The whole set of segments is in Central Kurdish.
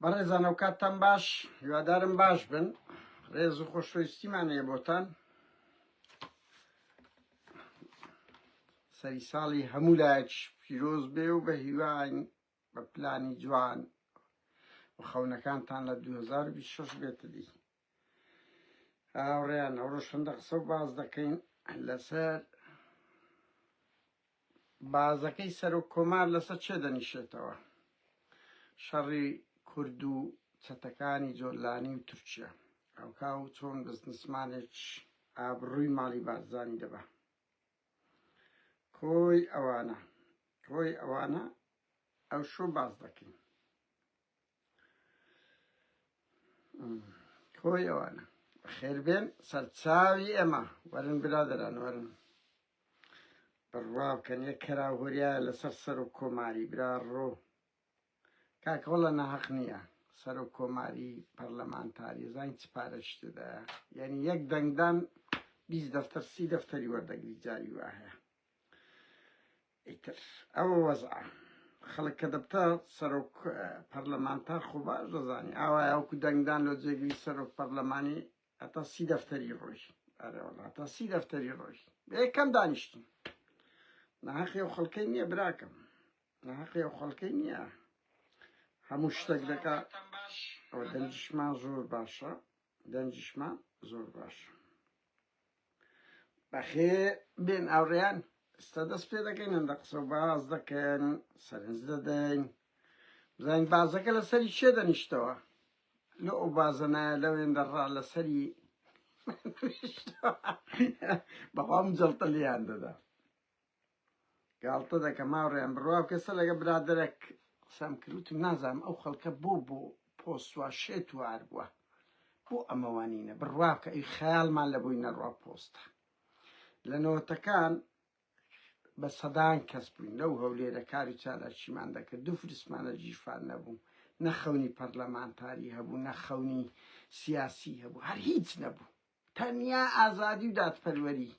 بەڕێزانە و کاتتان باش، هیوادارم باش بن. ڕێز و خۆشەویستیمان هەیە بۆتان. سەری ساڵی هەموو لایەک پیرۆز بێ و بە هیوان بە پلانی جوان و خەونەکانتان لە 2026 بێتە دی. هاوڕێیان ئەوڕۆ شەندە قسە و باز دەکەین لەسەر بازەکەی سەر و کۆمار لەسەر چێ دەنیشێتەوە، شەڕی کورد و چەتەکانی جۆرلانی و تورکیا، ئەوکاو چۆن بزنسمانێک ئابڕووی ماڵی بارزانی دەبە. کۆی ئەوانە ئەو شۆ باز دەکەین. کۆی ئەوانە بەخێربێن سەرچاوی ئێمە. وەرن برادەران، وەرن بڕوا بکەن. یەک کەراوهۆریایە لەسەر سەر و کۆماری برا ڕۆ. کاکەوەڵە ناحەق نییە سەر و کۆماری پەرلەمانتاری زانین چ پارەش تێدایە، یعنی یەک دەنگدان 20 دەفتەر 30 دەفتەری وەردەگری جاری وا هەیە. ئیتر ئەوە وەزعە. خەڵک کە دەبتە سەر و پەرلەمانتار خۆ باش دەزانی ئاوایە ئەوکو دەنگدان لە جێگری سەر و پەرلەمانی هەتا 30 دەفتەری ڕۆژ، ئەرێوەڵا هەتا 30 دەفتەری ڕۆژ یەکەم دانیشتن. ناحەقی ئەو خەڵکەی نییە براکەم، ناحەقی ئەو خەڵکەی نییە. هەموو شتێک دەکا. ئەوە دەنجیشمان زۆر باشە، دەنجیشمان زۆر باشە. بەخێ بێن ئاوڕێیان، ئێستا دەست پێ دەکەین هەندە قسە و باز دەکەن، سەرنج دەدەین، بزانین بازەکە لەسەری چێ دەنیشتەوە. لە ئەو بازەنایە لەوێن دەڕا لەسەری بەڵام جەڵتە لیان دەدا. گاڵتە دەکەم ئاوڕێیان. بڕوا کەسە لەگە برادەرێک قسەم کردوت و نازانم ئەو خەڵکە بۆ پۆستوە شێت وار بووە، بۆ ئەمەوانینە. بڕوا بکە ئەی خەیاڵمان لە بووی نەڕوا پۆستە. لە نەوەتەکان بە سەدان کەس بووین لەو هەولێرە کاری چالاکیمان دەکرد. دوو فرسمانە جیرفان نەبوو، نەخەونی پەرلەمانتاری هەبوو، نەخەونی سیاسی هەبوو، هەر هیچ نەبوو، تەنیا ئازادی و دادپەروەری.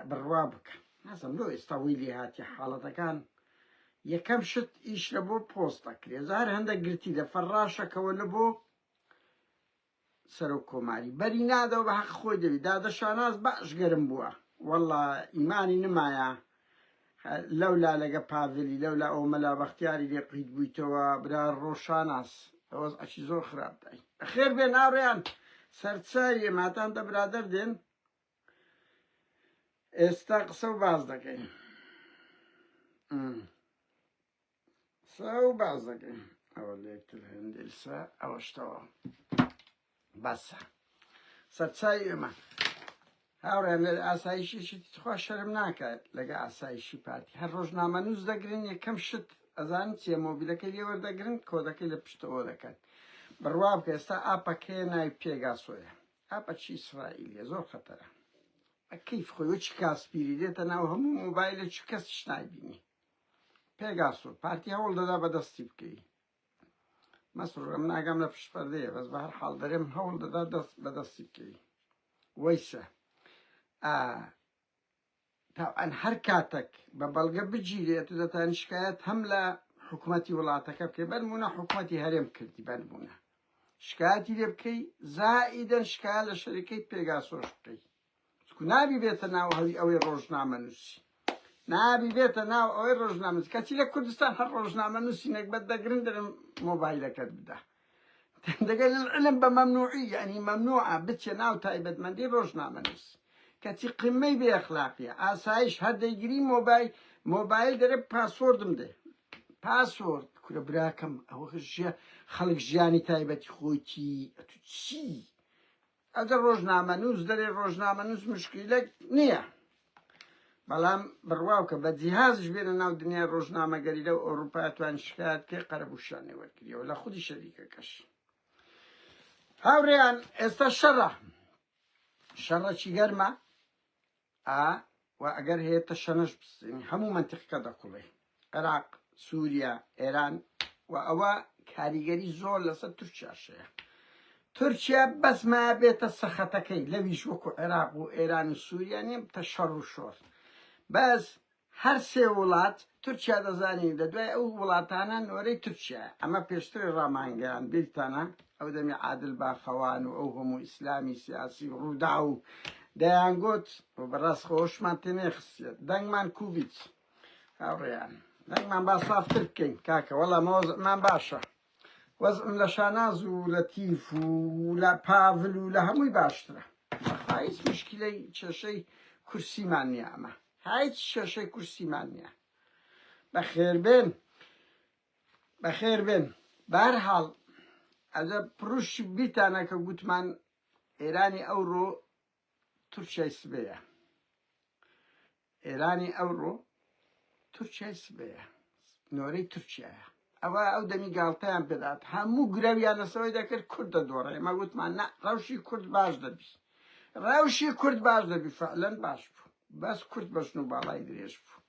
بڕوا بکە. نازم لۆ ئێستا وی لێ هاتی حاڵەتەکان یەکەم شت ئیش لە بۆ پۆست دەکرێ. زار هەندێک گرتی لە فەرڕاشەکەوە لە بۆ سەر و کۆماری بەری نادەوە بە حەق خۆی دەوی. دادەشاناز باش گەرم بووە، وەڵا ئیمانی نمایە لەولا لەگە پاڤلی لەولا ئەو مەلا بەختیاری لێ قیت بوویتەوە برا ڕۆشاناس ئەوەز ئەچی زۆر خراپدای. بەخێر بێن ئاوڕێیان، سەرچاوی ماتانتە برادەر دێن. ئێستا قسە و باز دەکەین، قسە و باز دەکەین. ئەوە لێکتر هەندێلسە ئەوەشتەوە بەسە. سەرچاوی ئێمە هاوڕێن لە ئاسایشیشی خوا شەرم ناکات لەگە ئاسایشی پارتی. هەر ڕۆژنامە نووس دەگرن، یەکەم شت ئەزان چیە مۆبیلەکەی لێ وەردەگرن، کۆدەکەی لە پشتەوە دەکەن. بڕوا بکە ئێستا ئاپەکەیە ناوی پێگاسۆیە، ئاپەچی ئیسرائیلیە، زۆر خەتەرە. ئەکەیف خۆی وەچی کاسپیری دێتە ناو هەموو مۆبایلێکی کەسیش نایبینی. پێگاسۆ پارتی هەوڵ دەدا بەدەستی بکەی. مەسڕۆم ناگەم لە پشت پەردەیە، بەس بە هەر حاڵ دەرێم هەوڵ دەدا بەدەستی بکەی. وەیسە تاوان هەر کاتێک بە بەڵگە بگیرێت و دەتان شکایەت هەم لە حکوومەتی وڵاتەکە بکەی، بەنمونە حکوومەتی هەرێم کردی، بەنمونە شکایەتی لێ بکەی، زائیدەن شکایە لە شەریکەی پێگاسۆش بکەی. نابی بێتە ناو ئەوەی ڕۆژنامە نووسی، نابی بێتە ناو ئەوەی ڕۆژنامە نووسی. کەچی لە کوردستان هەر ڕۆژنامە نووسی نەکبەت دەگرن دەرم مۆبایلەکەت بدە. دەگەل العلم بە مەمنوعی، یعنی مەمنوعە بچێ ناو تایبەتمەندی ڕۆژنامە نووسی. کەچی قمەی بێ ئەخلاقیە. ئاسایش هەر دەیگیری مۆبایل دەرێ پاسوۆردم دێ، پاسوۆرد کورە براکەم. ئەوە خەڵک ژیانی تایبەتی خۆیتی چی؟ ئەگەر ڕۆژنامە نووس دەرێ ڕۆژنامە نووس مشکیلە نییە، بەڵام بڕواوکە بە جیهازش بێنە ناو دنیای ڕۆژنامەگەری لەو ئەوروپا توان شکایەت کێ قەرەبوشانێ وەرگریەوە لە خودی شەریکەکەش. هاوڕێیان ئێستا شەڕەکی گەرمە و ئەگەر هەیەتە شەنەش بستنی هەموو منتیقەکە دەقوڵێ، عێراق، سووریا، ئێران، و ئەوە کاریگەری زۆر لەسەر تورکیاشەیە. تورکیا بەس ما بێتە سەخەتەکەی لەویش وەکو عێراق و ئێران و سووریا نیە بتە شەڕ و شۆر، بەس هەر سێ وڵات تورکیا دەزانی لە دوای ئەو وڵاتانە نۆرەی تورکیا ئەمە پێشتری ڕامانگەیان بیرتانە ئەو دەمی عادل باخەوان و ئەو هەموو ئیسلامی سیاسی ڕوودا و دەیانگوت بەڕاست خۆشمان تێنێ خستێت دەنگمان کوبیت هاوڕێیان دەنگمان با سافتر بکەین کاکە وەڵام مەوەزمان باشە وەزم لە شاناز و لە تیف و لە پاڤل و لە هەمووی باشترە هیچ مشکلەی کێشەی کورسیمان نییە ئەمە هیچ کێشەی کورسیمان نییە بەخێر بێن بەهەرحاڵ ئەدە پڕوش بیتانە کە گوتمان ئێرانی ئەوڕۆ تورکیای سبەیە ئێرانی ئەوڕۆ تورکیای سبەیە نۆرەی تورکیایە ئەوە ئەو دەمی گاڵتەیان پێدات هەموو گرەویان لەسەوەی دەکرد کورد دەدۆڕێ ئێمە گوتمان نا ڕەوشی کورد باش دەبی ڕەوشی کورد باش دەبی فعلەن باش بوو بەس کورد بەژن و باڵای درێژ بوو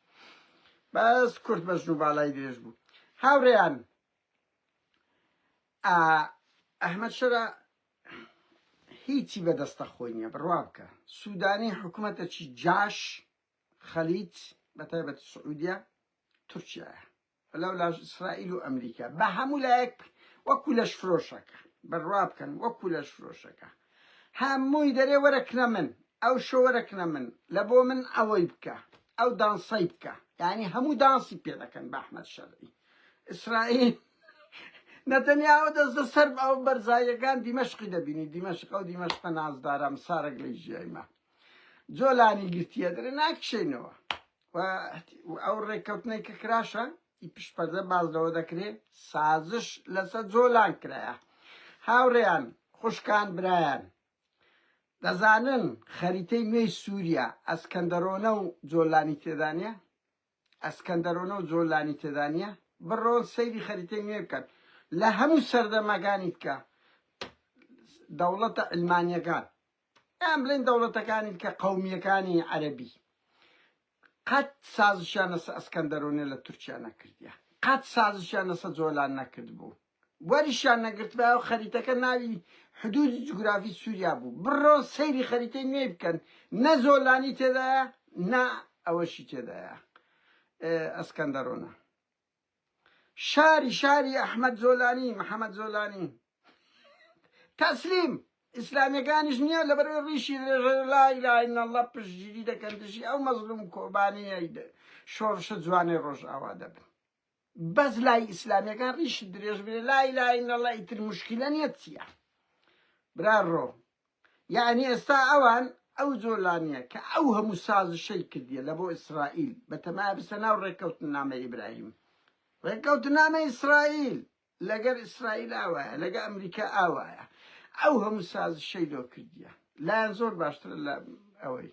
بەس کورد بەژن و باڵای درێژ بوو هاوڕێیان ئەحمەد شەرە هیچی بەدەستە خۆی نییە بڕوا بکە سوودانی حکوومەتێکی جاش خەلیج بەتایبەت سعودیە تورکیایە لەو لاژ ئیسرائیل و ئەمریکا بە هەموو لایەک وەکو لەش فرۆشەکە بڕوا بکەن وەکو لەش فرۆشەکە هەمووی دەرێ وەرەکنە من ئەو شۆ وەرەکنە من لە بۆ من ئەوەی بکە ئەو دانسەی بکە یعنی هەموو دانسی پێ دەکەن بە ئەحمەد شەرعی ئیسرائیل نەتەنیاهو دەستە سەر ئەو بەرزایەکان دیمەشقی دەبینی دیمەشق ئەو دیمەشقە نازدارە سارێک لەی ژیایمە جۆلانی گرتیە دەرێ ناکشێنەوە ئەو ڕێککەوتنەی کە کراشە پشپەردە باز لەوە دەکرێت سازش لەسەر جۆلان کرایە هاوڕێیان خوشکان برایان دەزانن خەریتەی نوێی سووریا ئەسکەندەرۆنە و جۆلانی تێدانە ئەسکەندەرۆنە و جۆلانی تێدانە بڕۆن سەیری خەریتەی نوێ بکەن لە هەموو سەردەمەکانی بکە دەوڵەتە ئەلمانیەکان یان بڵێن دەوڵەتەکانی کە قەومیەکانی عەرەبی قەت سازشیان لەسەر ئەسکەندەرۆنە لە تورکیا نەکردیە قەت سازشیان لەسەر جۆلان نەکرد بوو وەریشیان نەگرتبە ئەو خەریتەکە ناوی حدودی جوگرافی سووریا بوو بڕۆن سەیری خەریتەی نوێ بکەن نە زۆلانی تێدایە نا ئەوەشی تێدایە ئەسکەندەرۆنە شاری ئەحمەد زۆلانی محەممەد زۆلانی تەسلیم ئیسلامیەکانیش نییە لەبەرەوەی ڕیشی لا ئیلاهە ئیلەڵڵا پشتگیری دەکەن دژی ئەو مەزلوم کۆبانیە شۆڕشە جوانەی ڕۆژئاوا دەبن بەس لای ئیسلامیەکان ڕیشت درێژ بێ لا ئیلاهە ئیلەڵڵا ئیتر موشکیلە نییە چییە برارڕۆ یعنی ئێستا ئەوان ئەو جۆلانیە کە ئەو هەموو سازشەی کردیە لە بۆ ئیسرائیل بەتەمای بستە ناو ڕێککەوتنامە ئیبراهیم ڕێککەوتنامە ئیسرائیل لەگەر ئیسرائیل ئاوایە لەگە ئەمریکا ئاوایە ئەو هەموو سازشەی لۆ کردیە لایەن زۆر باشترە لە ئەوەی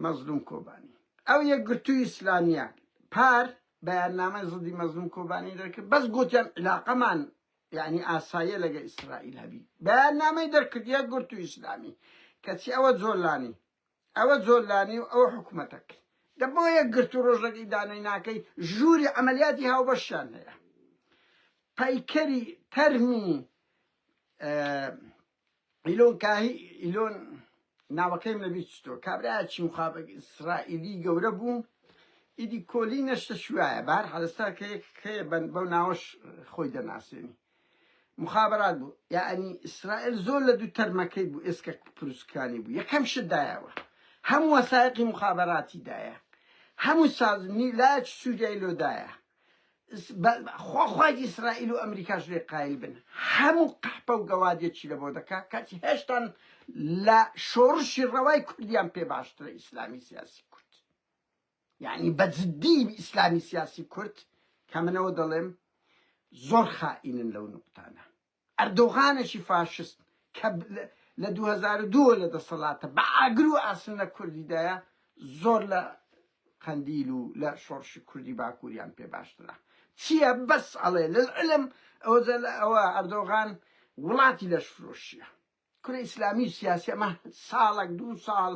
مەزلوم کۆبانی ئەو یەکگرتووی ئیسلامیە پار بەیاننامە زدی مەزلوم کۆبانی دەکرد بەس گوتیان علاقەمان یعنی ئاساییە لەگە ئیسرائیل هەبی بەیاننامەی دەرکرد یەکگرتووی ئیسلامی کەچی ئەوە جۆرلانی و ئەوە حکوومەتەکە دەبۆ یەکگرتوو ڕۆژێکی دانەی ناکەی ژووری ئەمەلیاتی هاوبەشیان هەیە پەیکەری تەرمی ئیلۆن ناوەکەیم لەبی چتۆ کابراایکی مخابەت ئیسرائیلی گەورە بوو ئیدی کۆلی نەشتە شوایە بار هەلستا کە بەو ناوەش خۆی دەناسێنی مخابرات بوو یعنی ئیسرائیل زۆر لە دوو تەرمەکەی بوو ئێسکە پرووسکانی بوو یەکەم شدایەوە هەموو وەسایقی مخابراتی دایە هەموو سازنی لاچ سووریای لۆدایە خۆخوای ئیسرائیل و ئەمریکاش لێ قایل بن هەموو قەحپە و گەوادێکی لە بۆ دەکا کاتی هێشتان لە شۆڕشی ڕەوای کوردیان پێ باشترە ئیسلامی سیاسی کورد یعنی بەجددی ئیسلامی سیاسی کورد کە منەوە دەڵێم زۆر خائینن لەو نقطانە ئەردۆغانێکی فاشست کە لە 2002 لە دەسەڵاتە بە ئاگر و ئاسنە کوردیدایە زۆر لە قەندیل و لە شۆڕشی کوردی باکووریان پێ باشترە چییە بەس ئەڵێ لەعلم ئەوە ئەردۆغان وڵاتی لەش فرۆشیە کورە ئیسلامی و سیاسی ئەمە ساڵێک دوو ساڵ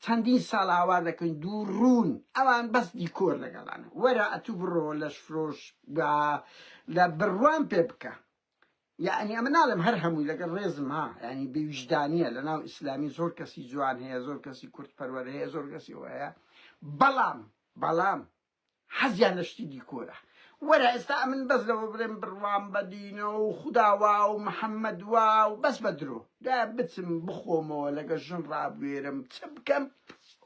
چەندین ساڵ هاوار دەکەین دوو ڕوون ئەوان بەس دیکۆر لەگەڵانە وەرە ئەتوو بڕۆ لەش فرۆش لە بڕوان پێ بکە یعنی ئەمە ناڵێم هەر هەمووی لەگەڵ ڕێزم ها ینی بێویژدانیە لە ناو ئیسلامی زۆر کەسی جوان هەیە زۆر کەسی کورد پەروەر هەیە زۆر کەسی هەیە بەڵام بەڵام حەزیان لە شتی دیکۆرە وەرە ئێستا من بەس لەوە بڵێم بڕوام بەدینە و خوداوا و محەممەد وا و بەس بە درۆ دا بچم بخۆمەوە لەگە ژن ڕابوێرم چ بکەم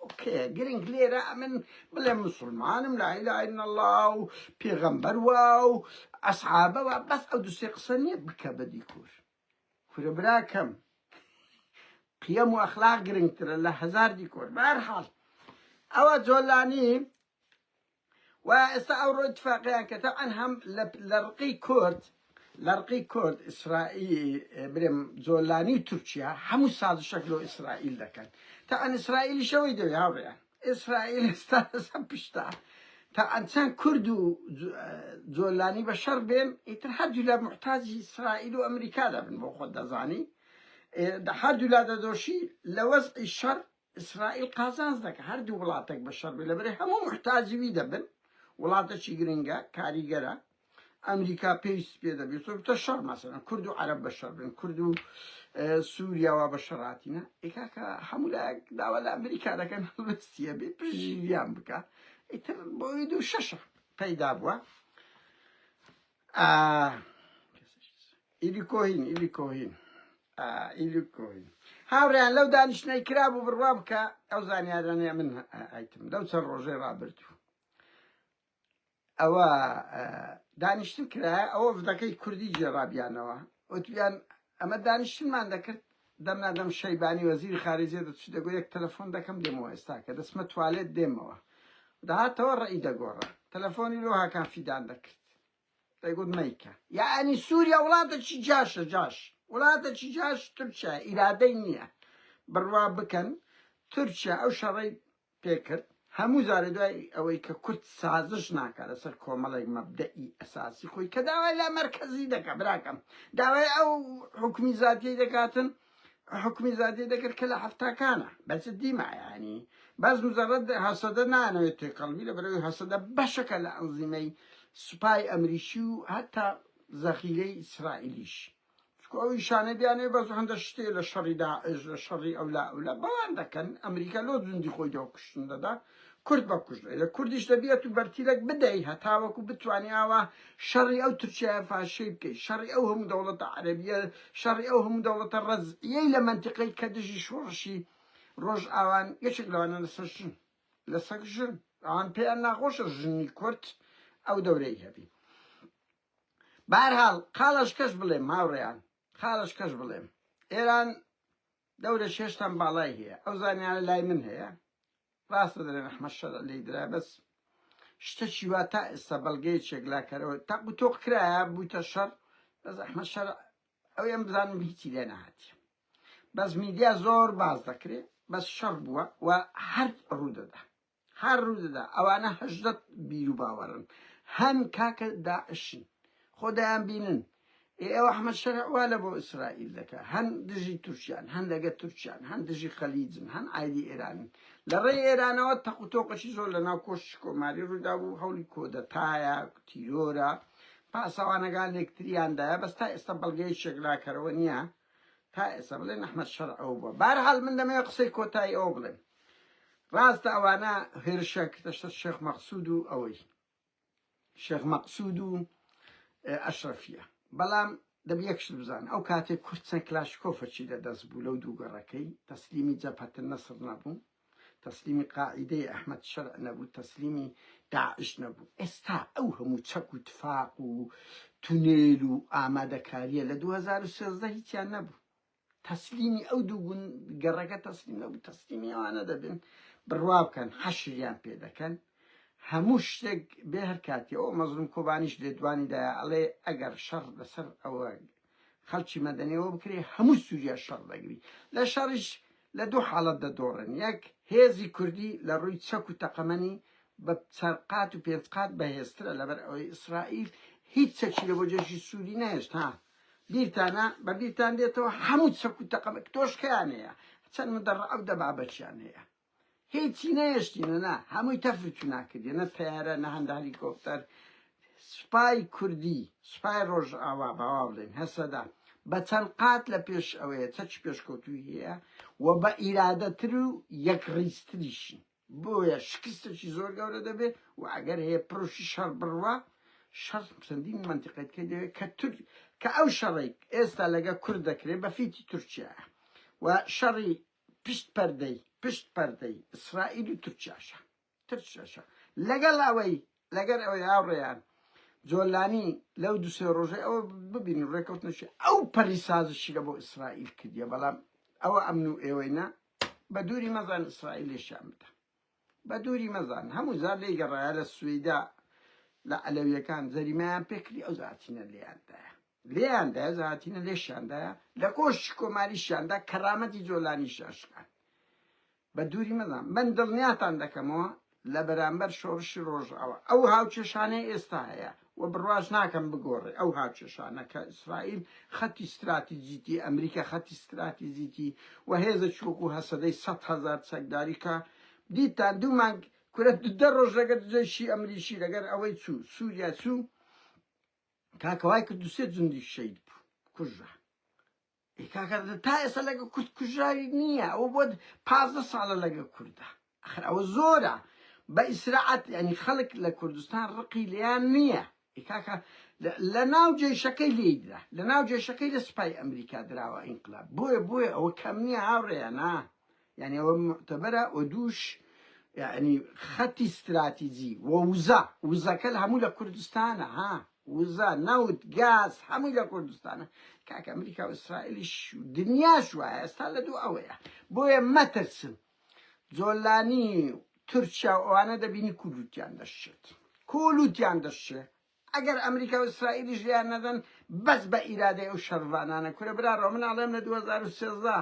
ئۆکێ گرنگ لێرە من بڵێم مسلمانم لا ئیلاهە ئیلا الله و پێغەمبەر وا و ئەسحابەوە بەس ئەو دووسێ قسە نییە بکە بە دیکۆر کورە براکەم قیەم و ئەخلاق گرنگترە لە هەزار دیکۆر بەهەرحاڵ ئەوە جۆلانی و ئێستا ئەوڕۆ اتفاقیان کە تەبعەن هەم لە ڕقی کورد ئیسرائیل برێم جۆلانی و تورکیا هەموو سازشێک لەو ئیسرائیل دەکەن تەبعەن ئیسرائیلی شەوەی دەوێ هاوڕێیان ئیسرائیل ئێستا لەسەر پشتە تەبعەن چەند کورد و جۆلانی بە شەڕ بێن ئیتر هەردوو لە محتاجی ئیسرائیل و ئەمریکا دەبن بۆ خۆت دەزانی هەردوو لا دەدۆشی لە وەزعی شەڕ ئیسرائیل قازانج دەکە هەردوو وڵاتێک بە شەڕ بێ لەبەرێ هەموو محتاجی وی دەبن وڵاتێکی گرنگە کاریگەرە ئەمریکا پێویست پێ دەبێت تۆ شەڕ مەسەڵەن کورد و عەرەب بە شەڕ بن کورد و سووریاوە بە شەڕاتینە ئێکاکە هەموو لایەک داوا لە ئەمریکا دەکەن هەڵوەستیە بێ پژیریان بکە ئیتر بۆی دوو شەشە پەیدا بووە ئیلی کۆهین هاوڕێیان لەو دانیشتنەی کرابوو بڕوا بکە ئەو زانیارانەیە من ئایتم لەو چەند ڕۆژەی ڕابردوو ئەوە دانیشتن کرایە ئەوە ڤدەکەی کوردی جێڕابیانەوە وتیان ئەمە دانیشتنمان دەکرد دەمنادەم شەیبانی وەزیری خارجیە دەچوو دەگۆ یەک تەلەفۆن دەکەم دێمەوە ئێستا کە دەسمە توالێت دێمەوە داهاتەوە ڕێی دەگۆڕە تەلەفۆنی لۆ هاکان فیدان دەکرد دەیگوت مەیکە یعنی سووریا وڵاتێکی جاشە وڵاتێکی جاش تورکیا ئیرادەی نییە بڕوا بکەن تورکیا ئەو شەڕەی پێکرد هەموو جارێ دوای ئەوەی کە کورد سازش ناکات لەسەر کۆمەڵێک مەبدەئی ئەساسی خۆی کە داوای لە مەرکەزی دەکە براکەم داوای ئەو حکومی زاتیەی دەکاتن حکومی زاتی دەکرد کە لە هەفتاکانە بەچ دیمایانی باز مزەڕەت هەسەدە نانەوێت تێقەڵبی لە بەرەوەی هەسەدە بەشەکە لە ئەنزیمەی سوپای ئەمریکی و هەتا زەخیرەی ئیسرائیلیش ئەو شانە بیانێ بەز هەندە شتێ لە شەڕی داعش لە شەڕی ئەولا بەوان دەکەن ئەمریکا لۆ زوندی خۆی دەوە کوشتن دەدا کورد بە کوژێ لە کوردیش دەبێت و بەرتیلێک بدەی هەتاوەکو بتوانیاوە شەڕی ئەو تورکیای فاشەی بکەیت شەڕی ئەو هەموو دەوڵەتە عەرەبیە شەڕی ئەو هەموو دەوڵەتە ڕەزعیەی لە مەنتیقەی کە دژی شۆڕشی ڕۆژ ئاوان یەکێک لەوانە لەسەر ژن لەسەر ژن ئەوان پێیان ناخۆشە ژنی کورد ئەو دەورەی هەبی بەهەرحاڵ قاڵەش کەش بڵێم هاوڕێیان خاڵش کەش بڵێم ئێران دەورە شێشتان باڵای هەیە ئەو زانیانە لای من هەیە ڕاستە دەڵێن ئەحمەد شەرع لێی درا بەس شتێکی وا تا ئێستا بەڵگەیەکێک لاکەرەوە تاقوتۆق کرایە بوویتە شەڕ بەس ئەحمەد شەرع ئەو ێم بزانم هیچی لێ نەهاتی بەس میدیا زۆر باز دەکرێت بەس شەڕ بووە و هەر ڕوودەدا ئەوانە هەژدەت بیر و باوەڕن هەن کاکە داعشن خۆدایان بینن ئێوە ئەحمەد شەرع وا لە بۆ ئیسرائیل دەکە هەن دژی تورکیان هەن لەگە تورکیان هەن دژی خەلیجن هەن ئایدی ئێرانن لە ڕێی ئێرانەوە تەقوتۆقەشی زۆر لە ناو کۆشتی کۆماری ڕوودا بوو هەوڵی کۆدەتایە تیرۆرە پاسەوانەکان لێکتریاندایە بەس تا ئێستا بەڵگەی شێکلاکەرەوە نییە تا ئێستا بڵێن ئەحمەد شەرع ئەو بووە بەهەرحاڵ من دەمەوێت قسەی کۆتایی ئەوە بڵێم ڕاستە ئەوانە هێرشێک دەشتە شێخ مەقسوود و ئەوەی شێخ مەقسوود و ئەشرەفیە بەڵام دەبی یەکشت بزان ئەو کاتێک کورد چەند کلاشکۆفەرچی لەدەست بوو لەو دووگەڕەکەی تەسلیمی جەبهەت النەسر نەبوو تەسلیمی قاعیدەی ئەحمەد شەرع نەبوو تەسلیمی داعش نەبوو ئێستا ئەو هەموو چەک و تفاق و تونێل و ئامادەکاریە لە 2013 هیچیان نەبوو تەسلیمی ئەو دوو گەڕەکە تەسلیم نەبوو تەسلیمی ئەوانە دەبن بڕوا بکەن حەشریان پێ دەکەن هەموو شتێک بێ هەر کاتی ئەو مەزلوم کۆبانیش لێدوانیدایە ئەڵێ ئەگەر شەڕ لەسەر ئەوە خەڵکی مەدەنیەوە بکرێ هەموو سووریا شەڕ دەگری لە شەڕیش لە دوو حاڵەت دەدۆڕن یەک هێزی کوردی لە ڕووی چەک و تەقەمەنی بە چەرقات و پێنجقات بەهێزترە لەبەر ئەوەی ئیسرائیل هیچ چەکی لە بۆ جێشی سووری نەهێشت ها بیرتانە بە بیرتان دێتەوە هەموو چەک و تەقەمە تۆشکیان هەیە چەند مدەڕە ئەو دەبابەتیان هەیە هیچی نەهێشتینە نا هەمووی تەفرچوو ناکردێ نە تەیارە نە هەندە هەلیکۆپتەر سوپای کوردی سوپای ڕۆژ ئاوا باوا بڵێن هەسەدا بە چەند قات لە پێش ئەوەیە چەکی پێشکەوتوی هەیە و بە ئیرادەتر و یەکڕیستریشی بۆیە شکستێکی زۆر گەورە دەبێت و ئەگەر هەیە پرۆشی شەڕ بڕوا شەڕ چەندین منتیقەتکە دەوێت کە ئەو شەڕی ئێستا لەگە کورد دەکرێت بە فیتی تورکیا و شەڕی پشت پەردەی ئیسرائیل و تورکیاشە لەگەڵ ئەوەی هاوڕێیان جۆلانی لەو دوسێ ڕۆژێ ئەوە ببینین ڕێکەوتنەشی ئەو پەری سازشی لە بۆ ئیسرائیل کردیە بەڵام ئەوە ئەمن و ئێوەینا بە دووری مەزان ئیسرائیل لێشیان بدە بە دووری مەزان هەموو زار لێی گەڕایە لە سوێدا لە عەلەویەکان جەریمەیان پێکردی ئەو زاتینە لێیاندایە زاتینە لێشیاندایە لە کۆشتی کۆماریشیاندا کەرامەتی جۆلانی شاشکان بە دووری مەزان من دڵنیاتان دەکەمەوە لە بەرامبەر شۆڕشی ڕۆژاوە ئەو هاوچێشانەی ئێستا هەیە و بڕواز ناکەم بگۆڕێ ئەو هاوچێشانە کە ئیسرائیل خەتی استراتیجیتی ئەمریکا خەتی استراتیجیتی و هێزە چووکو هەسەدەی 100,000 چەکداری کە دیتان دوو مانگ کورە دە ڕۆژ لەگەر جێشی ئەمریشی لەگەر ئەوەی چوو سووریا چوو کاکەوای کرد دوسێ جوندی شەید بوو کوژرا کاکە تا ئێستا لەگە کورد کوژراوی نییە ئەوە بۆ 15 ساڵە لەگە کووردە ئەخر ئەوە زۆرە بە ئیسراعەت ینی خەڵک لە کوردستان ڕقی لیان نییە کاکە لە ناو جێشەکەی لێیدرا لە ناو جێشەکەی لە سوپای ئەمریکا دراوە ئینقلاب بۆیە ئەوە کەم نییە هاوڕێیانە یعنی ئەوە معتەبەرە و دووش یعنی خەتی استراتیجی وزەکە هەموو لە کوردستانە وزە نەوت گاز هەمووی لە کوردستانە کاکە ئەمریکا و ئیسرائیلیش دنیاش وایە ئێستا لە دوو ئەوەیە بۆیە مەترسن جۆلانی تورکیا و ئەوانە دەبینی کولوتیان دەشێت ئەگەر ئەمریکا و ئیسرائیلیش لیان نەدەن بەس بە ئیرادەی ئەو شەڕڤانانە کورە برا من ئاڵێم لە 2013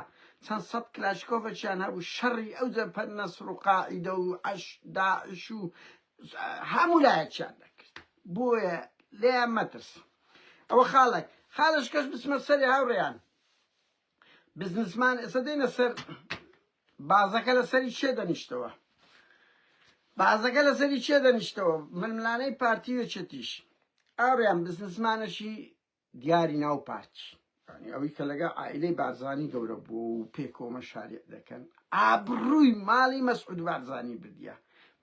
چەند سەد کلاشکۆڤەچیان هەبوو شەڕی ئەو جەبهە نەسر و قاعیدە و داعش و هەموو لایەکیان دەکرد بۆیە لێیان مەترسن ئەوە خاڵش کەس بچمە سەری هاوڕێیان بزنسمان ئێستا دێنە سەر بازەکە لەسەری چێ دەنیشتەوە ململانەی پارتیوەچێتیش ئاڕیان بزنسمانەشی دیاری ناو پارتی ئەوەی کە لەگە عائیلەی بارزانی گەورە بوو و پێکۆمە شارێ دەکەن ئابڕووی ماڵی مەسعود بارزانی بردیە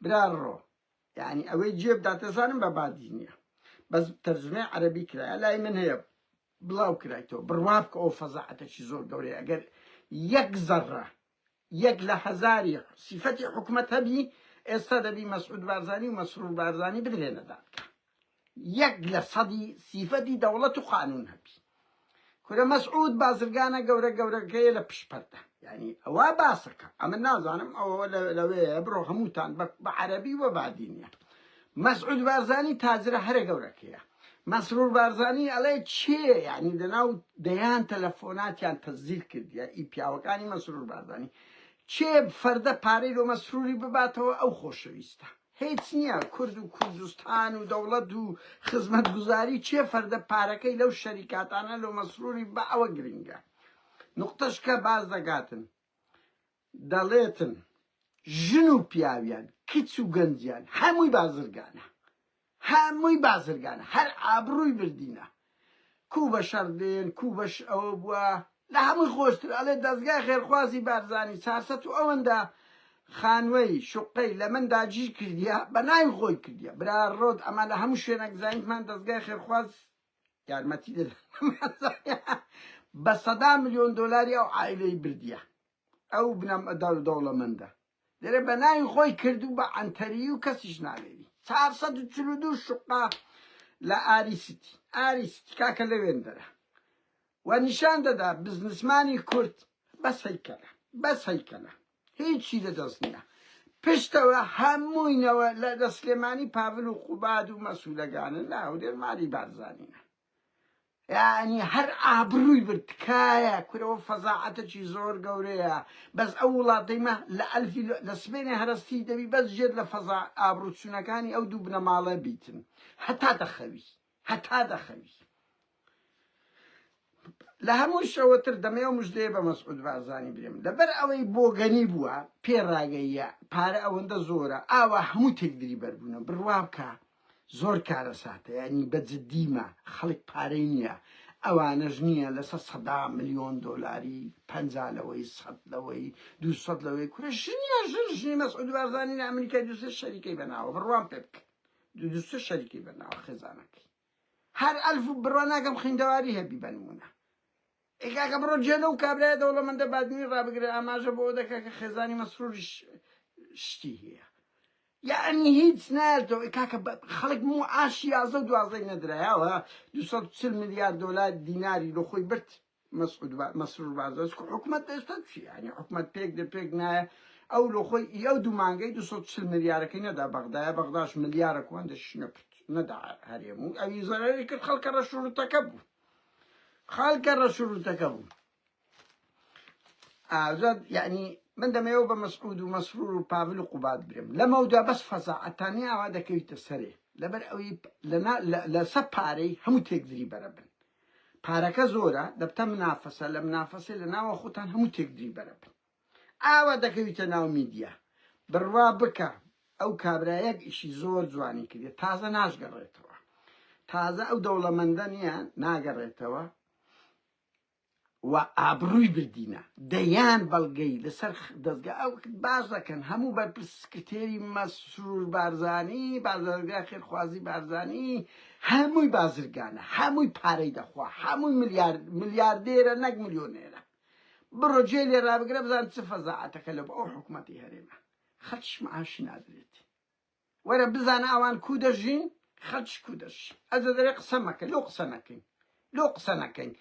براڕۆ یعنی ئەوەی جێب داتەزانم بە بادی نییە بەس تەرجمەی عەرەبی کرایە لای من هەیە بڵاو کرایتەوە بڕوا بکە ئەو فەزاعەتێکی زۆر گەورەیە ئەگەر یەک زەڕە یەک لە هەزاری سیفەتی حکومەت هەبی ئێستا دەبی مەسعود بارزانی و مەسرور بارزانی بدرێنە دادکە یەک لە سەدی سیفەتی دەوڵەت و قانون هەبی کورە مەسعود بازرگانە گەورەکەیە لە پشپەردە یعنی ئەوە باسەکە ئەمە نازانم ئەوە لەوەیە بڕۆ هەمووتان بە عەرەبی و بادی نییە مەسعود بارزانی تاجرە هەرە گەورەکەیە مەسرور بارزانی ئەڵێ چێ یعنی لەناو دەیان تەلەفۆناتیان تەزیل کردیە پیاوەکانی مەسرور بارزانی چێ فەردە پارەی لۆ مەسروری بباتەوە ئەو خۆشەویستە هیچ نییە کورد و کوردستان و دەوڵەت و خزمەت گوزاری چێ فەردە پارەکەی لەو شەریکاتانە لۆ مەسروری بە ئەوە گرنگە نقطەشکە باز دەگاتن دەڵێتن ژن و پیاویان کچ و گەنجیان هەمووی بازرگانە هەر ئابڕووی بردینە کو بە شەڕدێن کو بەش ئەوە بووە لە هەمووی خۆشتر ئەڵێ دەستگای خێرخوازی بارزانی 400 و ئەوەندە خانوەی شوقەی لە من داگیر کردیە بە ناوی خۆی کردیە برا ڕۆد ئەمە لە هەموو شوێنێک زانیتمان دەستگای خێرخواز یارمەتی بە 100 ملیۆن دۆلاری ئەو عائیلەی بردیە ئەو بنەم دەوڵەمەندە دەرێ بە ناوی خۆی کردو بە ئەنتەری و کەسیش ناوێری 442 شوقا لە ئاریستی کاکە لەوێن دەرە و نیشان دەدا بزنسمانی کورد بەس هەیکەلە هیچی لەدەست نییە پشتەوە هەمووینەوە لە سلێمانی پاڤل و قوباد و مەسوولەگانن لاودێر ماری بارزانینە یعنی هەر ئابڕووی بردکایە کورەوە فەزاعەتێکی زۆر گەورەیە بەس ئەو وڵاتەیمە لە سبێنێ هەرستی دەبی بەس جێت لە فەزا ئابڕوچوونەکانی ئەو دوو بنەماڵە بیتن هەتا دەخەوی لە هەموو شەوەتر دەمێ و مژدەیە بە مەسعود بارزانی برێم لەبەر ئەوەی بۆگەنی بووە پێڕاگەیە پارە ئەوەندە زۆرە ئاوا هەموو تێکدری بەربوونە بڕوا بکە زۆر کارە ساتە ینی بەجددیمە خەڵک پارەی نییە ئەوانەش نییە لەسەر 100 ملیۆن دۆلاری 50 لەوەی 100 لەوەی 200 لەوەی کورە ژنیە ژنی مەسعود بارزانی لە ئەمریکای دووسێ شەریکەی بەناوە بڕوان پێ بکە دووسێ شەریکەی بەناوە خێزانەکەی هەر ئەلف بڕوان ناکەم خوێندەواری هەبی بنمونە ئێکاکە بڕۆ جێلە و کابرای دەوڵەمەندە بادنی ڕابگرێ ئاماژە بۆ دەکە کە خێزانی مەسروریش شتی هەیە یعنی هیچ نایێتەوە کاکە خەڵک عاشی 11 و 12 نەدرایەوە 240 میلیارد دلار دیناری لە خۆی برد مەسرور بارزانانی حکوومەت ئێستا چی ینی حکوومەت پێک دەپێک نایە ئەو لە خۆی ئەو دوو مانگەی 240 میلیارەکەی نەدا بەغدایە بەغداش ملیارە کوان نەدا هەرێم و ئەوی زەرەری کرد خەڵکە ڕەشوروتەکە بوو خەڵکە ڕەشوروتەکە بوو ئازاد یعنی من دەمەوە بە مەسعود و مەسرور و پاڤل و قوباد برم لەمەودا بەس فەزاعەتانی ئاوا دەکەویتە سەرێ لەبەر ئەوەی لەسەر پارەی هەموو تێکدری بەرە بن پارەکە زۆرە دەبتە منافەسە لە منافەسێ لە ناوە خۆتان هەموو تێکدری بەرە بن ئاوا دەکەویتە ناو میدیا بڕوا بکە ئەو کابرایەک ئیشی زۆر جوانی کردێت تازە ناشگەڕێتەوە تازە ئەو دەوڵەمەندە نییە ناگەڕێتەوە و ئابڕووی بردینە دەیان بەڵگەی لەسەر دەستگا ئەو باش دەکەن هەموو بەرپرس سکرتێری مەسرور بارزانی بازرگای خێرخوازی بارزانی هەمووی بازرگانە هەمووی پارەی دەخوا هەمووی ملیاردێرە نەک ملیۆنێرە بڕۆ جێلێ ڕابگرە بزان چ فەزاعەتەکە لە بۆ ئەو حکوومەتی هەرێمە خەڵکیش معاشی نادرێت وەرە بزانە ئەوان کو دەژین خەڵکیش کو دەژین ئەجە دەرێ قسە مەکە لۆ قسە نەکەین لۆ قسە نەکەین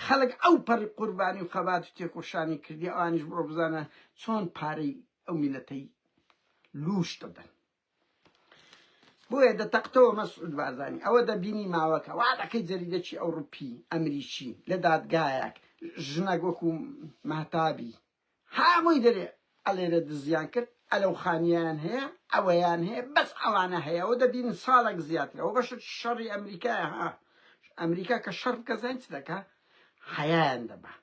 خەڵک ئەو پەڕی قوربانی و خەبات و تێکۆشانی کردی ئەوانیش بڕۆ بزانە چۆن پارەی ئەو میلەتەی لوش دەدەن بۆیە دەتەقتەوە مەسعود بارزانی ئەوە دەبینی ماوەکە وا دەکەی جەریدەکی ئەوروپی ئەمریکی لە دادگایەک ژنەک وەکو مەهتابی هەمووی دەرێ ئەلێرە دزیان کرد ئەلەو خانیان هەیە ئەوەیان هەیە بەس ئەوانە هەیە ئەوە دەبین ساڵێک زیاترە ئەوە بەشە شەڕی ئەمریکایە ها ئەمریکا کە شەڕ بکە زین چ دەکا حەیان دەبا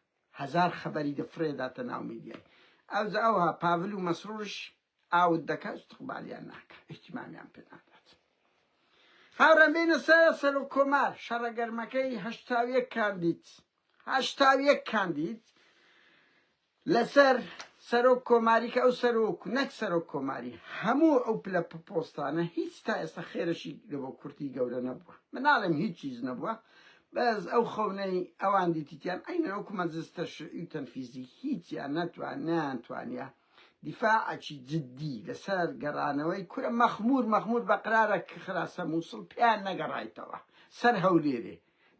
هەزار خەبەری دەفرێداتە ناو میدیای ئەوجا ئەوها پاڤل و مەسرورش ئاوت دەکا استقبالیان ناکە ئیحتیمامیان پێ نادات هاوڕێم بینە سەر و کۆمار شەڕەگەرمەکەی 81 کاندید لەسەر سەرۆک کۆماری کە ئەو سەرۆک نەک سەرۆک کۆماری هەموو ئەو پلە پۆستانە هیچ تا ئێستا خێرەشی لە بۆ کورتی گەورە نەبووە من ناڵێم هیچ چیز نەبووە بەس ئەو خەونەی ئەوان دیتیان ئەینە وەکو مەجلس تەشریعی و تەنفیزی هیچیان نەیانتوانیە دیفاعێکی جدی لەسەر گەڕانەوەی کورە مەخمور بە قرارە خراسە مووسڵ پێیان نەگەڕایتەوە سەر هەولێرێ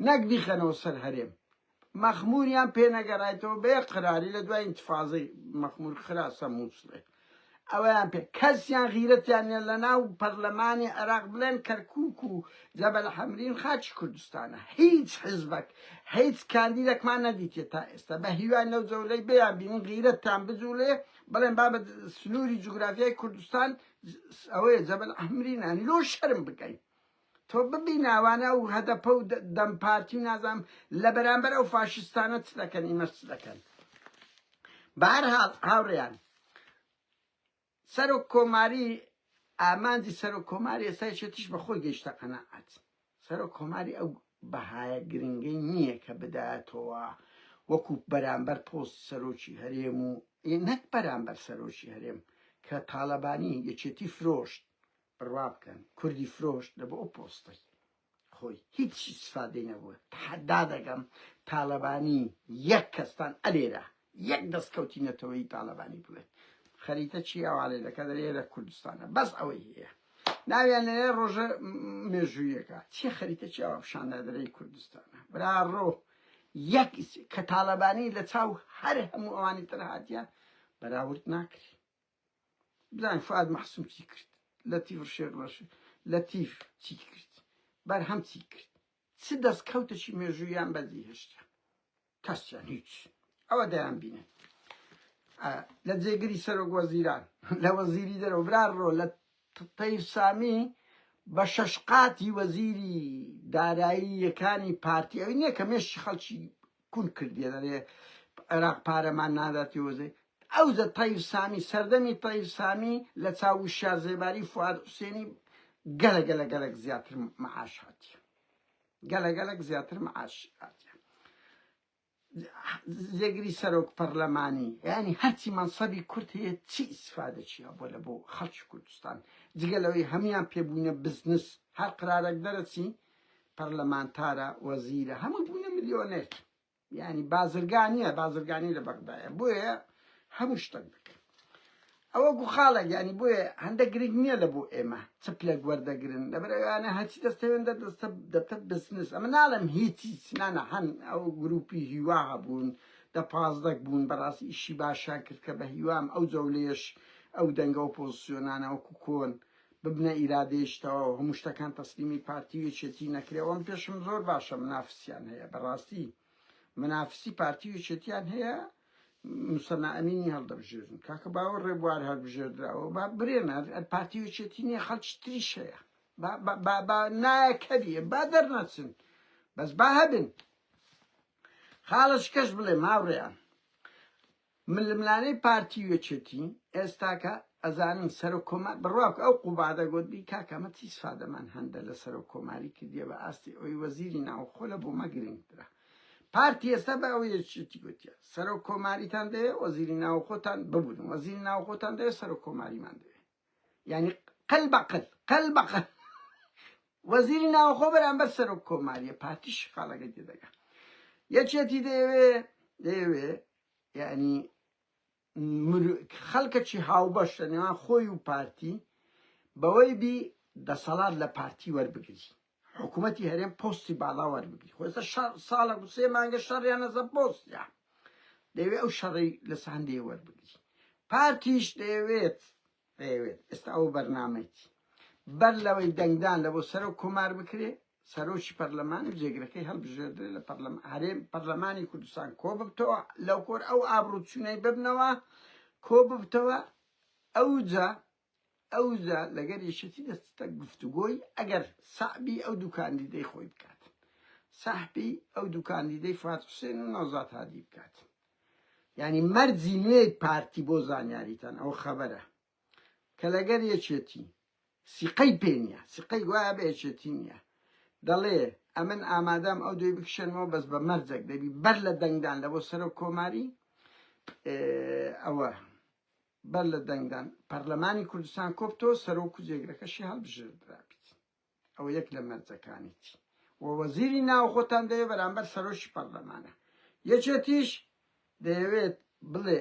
نەک بیخەنەوە سەر هەرێم مەخموریان پێ نەگەڕایتەوە بە یەک قراری لە دوای ئینتفاضەی مەخمور خراسە مووسڵێ ئەویان پێ کەسیان غیرەتیانە لە ناو پەرلەمانی عێراق بڵێن کەرکووک و جەبەل حەمرین خاچی کوردستانە هیچ حزبەک هیچ کاندیدێکمان نەدیتێت تا ئێستا بە هیوای لەو جەولەی بەیان بینن غیرەتتان بجوولێ بڵێن بابەت سنووری جوگرافیای کوردستان ئەوەیە جەبەل حەمرینانی لۆ شەرم بکەین تۆ ببین ئەوانە و هەدەپە و دەمپارتی و نازانم لە بەرامبەر ئەو فاشستانە چ دەکەن ئیمە چ دەکەن بەهەرحاڵ هاوڕێیان سەرۆک کۆماری ئامانجی سەرۆک کۆماری ئێستایشێتیش بەخۆی گەیشتە قەناعەت سەرۆک کۆماری ئەو بەهایە گرنگەی نییە کە بداتەوە وەکو بەرامبەر پۆست سەرۆکی هەرێم و نەک بەرامبەر سەرۆکی هەرێم کە تاڵەبانی یەکێتی فرۆشت بڕوا بکەن کوردی فرۆشت لە بۆ ئەو پۆستەی خۆی هیچ ئیسفادەی نەبووە حەدا دەگەم تاڵەبانی یەک کەستان ئەلێرە یەک دەستکەوتینەتەوەی تاڵەبانی بڵێت خەریتە چی ئەوالێلەکە دەرێ لە کوردستانە بەس ئەوەی هەیە ناویان لەێ ڕۆژە مێژوویەکە چی خەریتە چی ئەوە پیشاندا دەرەی کوردستانە برا ڕۆ یەک کە تاڵەبانی لە چاو هەر هەموو ئەوانی تر هاتیە بەراورد ناکری بزانین فواد مەحسووم چی کرد لەتیف شێخ لەتیف چی کرد بەرهەم چی کرد چ دەستکەوتەشی مێژوویان بەدی هێشتا کەسیان هیچ ئەوە دەیان بینێت لە جێگری سەرۆک وەزیران لە وەزیری دەرەوە برا ڕۆ لە تەیف سامی بە شەشقاتی وەزیری داراییەکانی پارتی ئەوی نییە کە مێشتی خەڵکی کون کردیە دەرێ عێراق پارەمان ناداتی وەزێ ئەو زە تەیف سامی سەردەمی تەیف سامی لە چاو شارزێباری فواد حوسێنی گەلە گەلک زیاتر مەعاش هاتیە گەلەگەلک زیاتر معاش زێگری سەرۆک پەرلەمانی یعنی هەرچی مەنسەبی کورد هەیە چی ئیسفادە چیە بۆ لە بۆ خەڵکی کوردستان جگەلەوەی هەمویان پێبوونە بزنس هەر قرارێک دەرەچی پەرلەمانتارە وەزیرە هەموو بوونە ملیۆنێر یعنی بازرگانیە بازرگانی لە بەغدایە بۆیە هەموو شتێک دەکەن ئەوە گو خاڵێک ینی بۆیە هەندێک گرنگ نییە لە بۆ ئێمە چپلێک وەردەگرن لەبەرەوەیانە هەچی دەستێندە دەبتە بزنس ئەمە ناڵم هیچی چنانە هەن ئەو گروپی هیوا هەبوون دە پازدەک بوون بەڕاستی ئیشی باشان کرد کە بە هیوام ئەو جەولێش ئەو دەنگە و پۆزیسیۆنانە وەکو کۆن ببنە ئیرادێشتەوە هەموو شتەکان تەسلیمی پارتیویەکێتی نەکرێەوەم پێشم زۆر باشە منافسیان هەیە بەڕاستی منافسی پارتیویەکێتیان هەیە مسەنا ئەمینی هەڵدەبژێرن کاکە باوە ڕێبوار هەڵبژێردراوە با برێنە پارتیویەکێتی نییە خەڵکی تریش هەیە نایە کەریە با دەرنەچن بەس با هەبن خاڵش کەش بڵێ ماوڕێیان ململانەی پارتیویەکێتی ئێستاکە ئەزانن سەر و کۆمار بڕواکە ئەو قوبادە گوتبی کاکەمە چی سفادەمان هەندە لە سەر و کۆماری کردیە بە ئاستی ئەوی وەزیری ناوخۆ لە بۆ مەگرنگترە پارتی ئێستا بە ئەو یەکێتی گوتیە سەر و کۆماریتان دەیە وەزیری ناوخۆتان ببوون وەزیری ناوخۆتان دەیە سەر و کۆماریمان دەوێ یعنی قەل بەقەل وەزیری ناوخۆ بەرامبەر سەر و کۆماریە پارتیش خاڵەکە تێدەگا یەکێتی دەیەوێ یعنی خەڵکەکی هاوبەشە نێوان خۆی و پارتی بەوەی بی دەسەڵات لە پارتی وەربگری حکوومەتی هەرێم پۆستی باڵا وەربگری خۆستا ساڵە سێ مانگە شەڕیان نەزە پۆستیا دەیەوێت ئەو شەڕی لە ساندەیە وەربگری پارتیش دەیەوێت ئێستا ئەو بەرنامەیەتی بەر لەوەی دەنگدان لە بۆ سەر و کۆمار بکرێ سەرۆکی پەرلەمان و جێگرەکەی هەڵبژێردرێ لە هەرێم پەرلەمانی کوردستان کۆ ببتەوە لەو کۆر ئەو ئابروچوونەی ببنەوە کۆ ببتەوە ئەوجا لەگەر یەکێتی دەستە گفتوگۆی ئەگەر سەحبی ئەو دوو کاندیدەی خۆی بکات سەحبی ئەو دوو کاندیدەی فات حوسێن و نەوزات هادی بکات یعنی مەرجی نوێی پارتی بۆ زانیاریتان ئەو خەبەرە کە لەگەر یەکێتی سیقەی پێ نییە سیقەی وایە بە یەکێتی نییە دەڵێ ئەمن ئامادەم ئەو دوێ بکشێنەوە بەس بە مەرجێک دەبی بەر لە دەنگدان لە بۆ سەر و کۆماری ئەوە بەر لە دەنگدان پەرلەمانی کوردستان کۆبتەوە سەرۆک و جێگرەکەشی هەڵبژێردرابیت ئەوە یەک لە مەرجەکانیتی و وەزیری ناوخۆتان دەیە بەرامبەر سەرۆشی پەرلەمانە یەکێتیش دەیەوێت بڵێ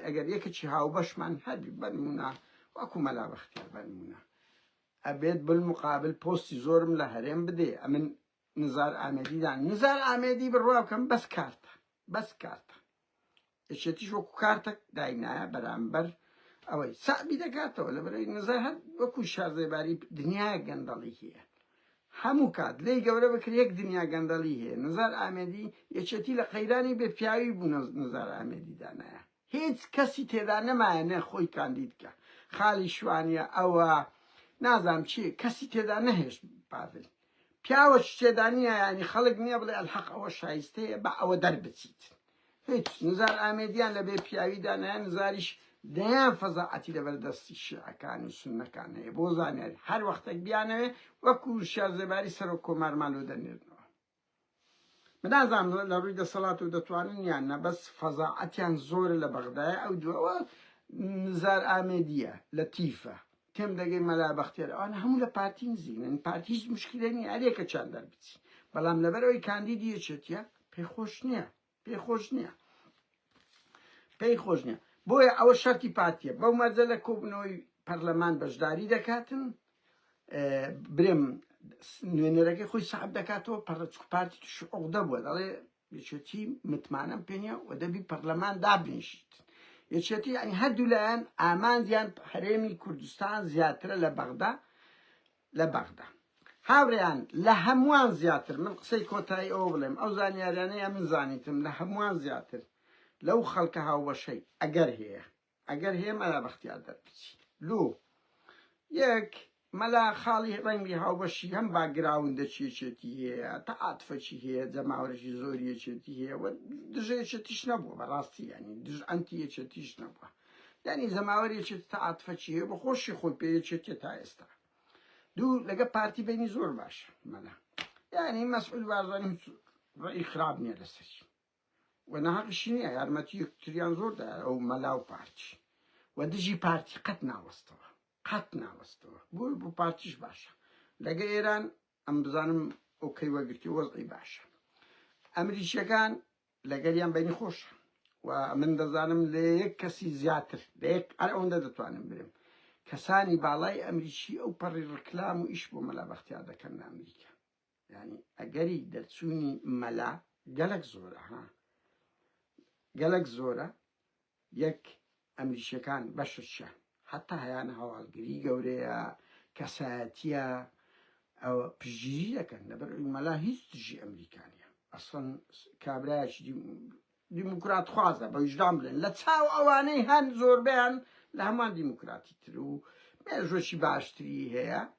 ئەگەر یەکێکی هاوبەشمان هەبی بەنمونە وەکو مەلا بەختیار بەنمونە ئەبێت بالمقابل پۆستی زۆرم لە هەرێم بدێ ئەمن نزار ئامێدیدان نزار ئامێدی بڕوا بکەم بەس کارتە یەکێتیش وەکو کارتێک داینایە بەرامبەر ئەوەی سابی دەکاتەوە لەبەرەوەی نزار هەر وەکو شارزەیباری دنیای گەندەڵی هەیە هەموو کات لێی گەورە بکرێ یەک دنیا گەندەڵی هەیە نزار ئامێدی یەکێتی لە قەیرانی بێ پیاوی بوو نزار ئامێدی دانایە هیچ کەسی تێدا نەمایە نە خۆی کاندید بکە خاڵی شوانیە ئەوە نازام چی کەسی تێدا نەهێش پاول پیاوە تێدا نییە ینی خەڵک نییە بڵێ ئەلحەق ئەوە شایستەیە بە ئەوە دەربچیت هیچ نزار ئامێدیان لە بێ پیاویدانایە نزاریش دەیان فەزاعەتی لەبەردەستی شیعەکان و سوننەکان هەیە بۆ زانیاری هەر وەختێک بیانەوێ وەکو شارزەباری سەر و کۆمارمان لۆ دەنێرنەوە من نازانم لە ڕووی دەسەڵات و دەتوانن یان نە بەس فەزاعەتیان زۆرە لە بەغدایە ئەو دووەوە نزار ئامێدیە لە تیفە تێم دەگەی مەلا بەختیار ئەوانە هەموو لە پارتی نزیکن پارتی هیچ مشکلە نییە هەرێکە چان دەربچی بەڵام لەبەرەوەی کاندیدی یەکێتیە پێی خۆش نییە بۆیە ئەوە شەرتی پارتیە بەو مەرجە لە کۆبنەوەی پەرلەمان بەشداری دەکاتن برێم نوێنەرەکەی خۆی سەحب دەکاتەوە پارتی توش عوقدە بووە دەڵێ یەکێتی متمانەم پێ نییە و دەبی پەرلەمان دابنیشیت یەکێتی ینی هەردوو لایەن ئامانجیان هەرێمی کوردستان زیاترە لە بەغدا هاوڕێیان لە هەمووان زیاتر من قسەی کۆتایی ئەوە بڵێم ئەو زانیاریانەیە من زانیتم لە هەمووان زیاتر لەو خەڵکە هاوبەشەی ئەگەر هەیە مەلا بەختیار دەربچی یەک مەلا خاڵی ڕەنگی هاوبەشی هەم باگراوندەچێتی هەیە تەعاتفەچی هەیە جەماوەرەی زۆری یەکێتی هەیە و دژە یەکێتیش نەبووە بەڕاستی ینی دژ ئەنتی یەکێتیش نەبووە یعنی زەماوەری یەکێتی تەعاتفەچی هەیە بە خۆشی خۆی پێ یەکێتیە تا ئێستا دوو لەگە پارتی بینی زۆر باشە مەلا يعني مسؤول بارزاني رأي خراب نية لسري ونهاق الشينية يارمتي يكتريان زور ده أو ملاو بارتي ودجي بارتي قتنا وستوا بو بارتيش باشا لقى إيران أم بزانم أوكي وقرتي وضعي باشا أمريكا كان لقى ليان بيني خوش ومن دزانم ليك كسي زياتر ليك أنا أوندا دتوانم بريم كساني بالاي أمريكي أو بري الكلام وإيش بو ملا بختيار دكنا أمريكا يعني أجري درسوني ملا جالك زورة جالك زورة يك أمريكا كان بشرشة حتى هيانا هوالجري جوريا كساتيا أو بجيريا كان نبر ملا هيس تجي أمريكانيا أصلا كابراش ديمقراط خوازة بوجدان بلن لتساو أواني هن زور بيان لهمان ديمقراطي ترو ميجوشي باشتري هي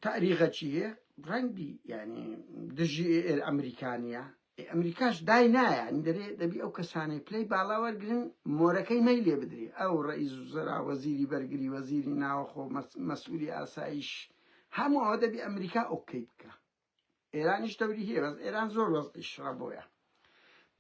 تاريخها چیه رنگی يعني دجي الأمريكانية أمريكاش داينا يعني دبي أو كساني بلاي بالا ورقرن موركي ميلي بدري أو رئيس وزراء وزيري برقري وزيري ناوخو مسؤولي آسايش همو هذا بأمريكا أوكي بكا إيرانيش دوري هي بس إيران زور وزقش ربويا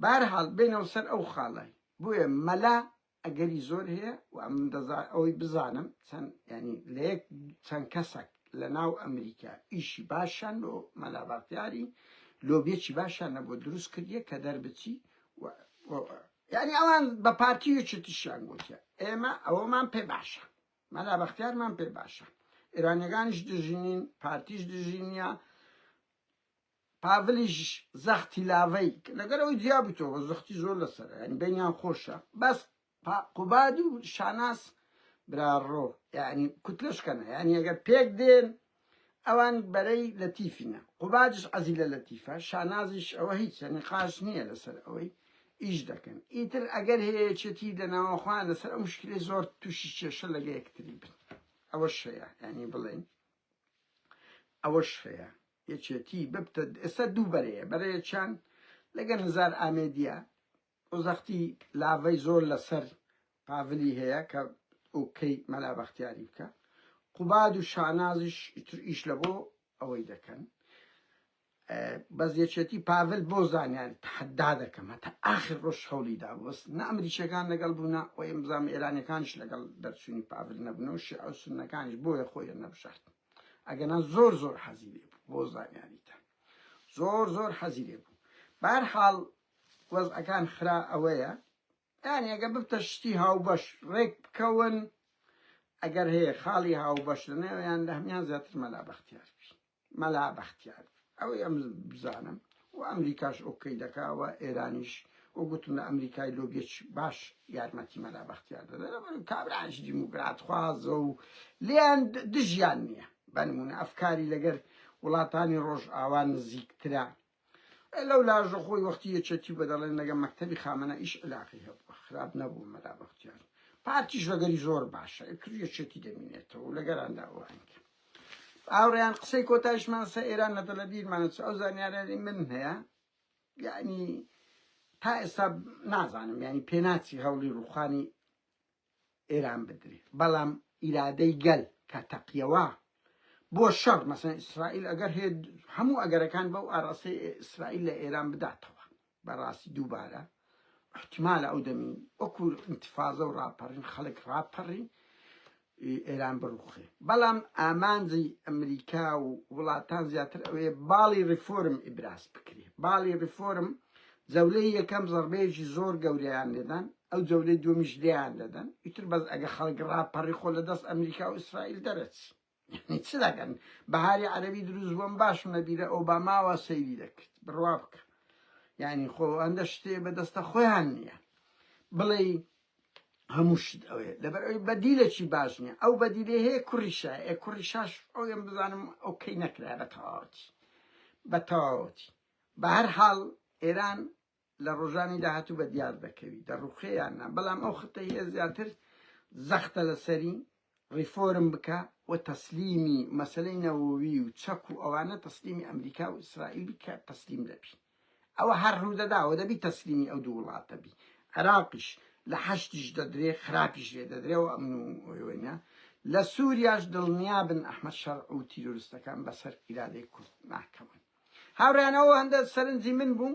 بارحال بينه وسر أو خالي بويا ملا أجري زور هي وأم أو بزانم سن يعني ليك سن كسك لناو أمريكا إيشي باشن لو ملا بختياري لو بيتشي باشن نبو دروس كردية كدر بتي يعني أوان ببارتيو چتشان قلتيا إما أو من بي باشا ملا بختيار من بي باشا إيرانيغانش دجينين بارتيش دجينيا پاولیش زختی لاوی نگر اوی دیابی تو و زختی زور لسره یعنی بینیان خوشه بس قبادو شاناس برارو يعني كتلش كنا يعني اگر بيك دين اوان بري لطيفنا قبادش عزيلة لطيفة شانازش او هيك يعني قاش نية لسر اوي ايش دكن ايتر اگر هي چتي دنا اخوان لسر مشكلة زور توشي شلقه يكتريبن اول شيء يعني بلين اول شيء يشتي ببتد اسدو بري چان لگن نزار آمديا وزختي لاوي زور لسر پاولی هيا كا اوكي ملا بختياري بكا قباد وشانازش ايش لبو اوي دكن بس يشتي پاول بوزان يعني تحدى دكم حتى اخر روش هولي دا بس نا امريكا كان لقلبنا ويمزام ايراني كانش لقل درسوني پاول نبنوش او سنة كانش بويا خويا نبشحت اگنا زور حزيري بوزان يعني تا زور حزيري بو بارحال وضع كان خرا اويا يعني اگر ببتشتي هاو باش ريك بكون اگر هي خالي هاو باش لنا يعني لهميان زياتر ملا بختيار او يم بزانم وامريكاش اوكي دكا وايرانيش وقلت من امريكاي لو بيش باش يارمتي ملا بختيار ده كابرانش ديمقراط خوازو لان دجيانيه بنمون افكاري لقر ولاتاني روج اوان زيكترا لولا جخوي وقتي تشتي بدل نجا مكتبي خامنه ايش علاقه خراب نبو ملا بختيار بارتيش وقري زور باشا كريه تشتي دمينته ولقر عنده اوانك اوريان قصي كوتاش من سيران نتلدير من سوزان يعني منها يعني تا اسب نازانم يعني بيناتي هولي روخاني ايران بدري بلام ارادي قل كتقيوا بو الشر مثلا اسرائيل اگر هي همو اگر كان بو اراسي اسرائيل لايران بداتوا براسي دوباره احتمال او دمين اكو انتفاضه ورابرين خلق رابرين ايران بروخي بلام امان زي امريكا وولاتان زياتر اوي بالي ريفورم ابراز بكري بالي ريفورم زوليه كم ضربيجي زور قوريان لدن او زوليه دومش ليان لدن يتر بس اگه خلق رابري خول دست امريكا واسرائيل درس يعني تسلاكن بهاري عربي دروز بون باش نبيره اوباما وسيدي دكت بروابك يعني خو عندشتي بدست خوانيه بلي هموش اوه لبر بديله چی باشنه او بديله هي كريشاش او يم بزانم اوكي نكره بتاوتي به هر حال ایران لروجاني دهاتو بديار بكوي در روخي يعني بلام او خطه هي زياتر زخت لسري ريفورم بكا وتسليمي مسألة نووي وتشكو اوانا تسليمي امريكا واسرائيل بكا تسليم لبي او هر روده دا ودا بي تسليمي او دولات بي عراقش لحشتش دادري خرابش دادري وامنو وينا لە سووریاش دڵنیابن ئەحمەد شەرع و تیرۆریستەکان بەسەر ئیرادەی کورد ناکەون. هاوڕیانەوە هەندە سەرنجی من بووم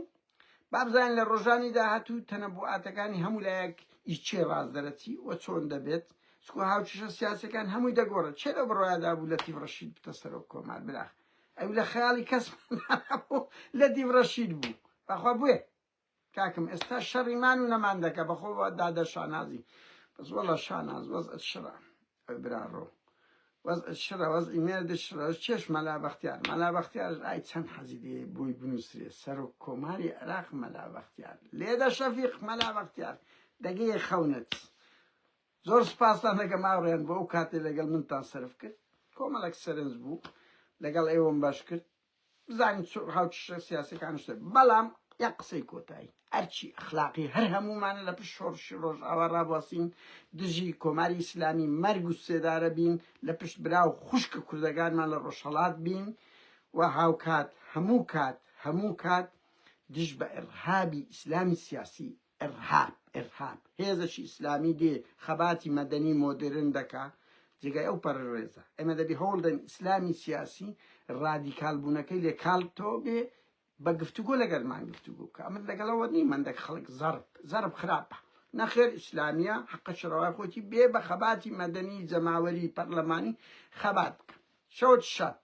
بابزانین لە ڕۆژانی داهاتوو تەنەبوعاتەکانی هەموو لایەک ئیچێ ڕاز دەرەچی و چۆن دەبێت سکو هاوچشە سیاسەکان هەمووی دەگۆڕێت چێ لە بڕۆیادا بوو لە تیڤڕەشید بتە سەرۆک کۆمار براخ ئەو لە خەیاڵی کەس بوو لە دیڤڕەشید بوو بەخوا بوێ کاکم ئێستا شەڕیمان و نەمان دەکە بەخۆ دادە شانازی بەس وەڵا شاناز وەزعت شڕە ئەو براڕۆ وەزعت شڕە وەزعی مێردە شڕە چێش مەلا بەختیار مەلا بەختیار ئای چەند حەزی دێ بووی بنووسرێ سەرۆک کۆماری عێراق مەلا بەختیار لێدە شەفیق مەلا بەختیار دەگەیە خەونت زۆر سپاسان دەکەم ماوڕێن بۆ ئەو کاتێ لەگەڵ منتان سەرف کرد کۆمەڵێک سەرنج بوو لەگەڵ ئێوەم باش کرد بزانین هاوچشە سیاسەکان شتە بەڵام یا قسەی کۆتایی ئەرچی ئەخلاقی هەر هەمومانە لە پشت شۆڕشی ڕۆژئاوا ڕابواسین دژی کۆماری ئیسلامی مەرگ و سێدارە بین لە پشت براو خوشکە کوردەکانمان لە ڕۆژهەڵات بین و هاوکات هەموو کات دژ بە ئێرهابی ئیسلامی سیاسی ئێرهاب هێزەشی ئیسلامی دێ خەباتی مەدەنی مۆدرن دەکا جێگای ئەو پەرڕێزە ئێمە دەبی هەوڵدەن ئیسلامی سیاسی ڕادیکال بوونەکەی لێ کاڵتەوە بێ بە گفتوگۆ لەگەڵمان گفتوگۆ بکە ئەمە لەگەڵەوە نی مندەک خەڵک زەرب خراپە نەخێر ئیسلامیە حەقە شەڕەوای خۆتی بێ بە خەباتی مەدەنی جەماوەری پەرلەمانی خەبات بکە شەوت شەد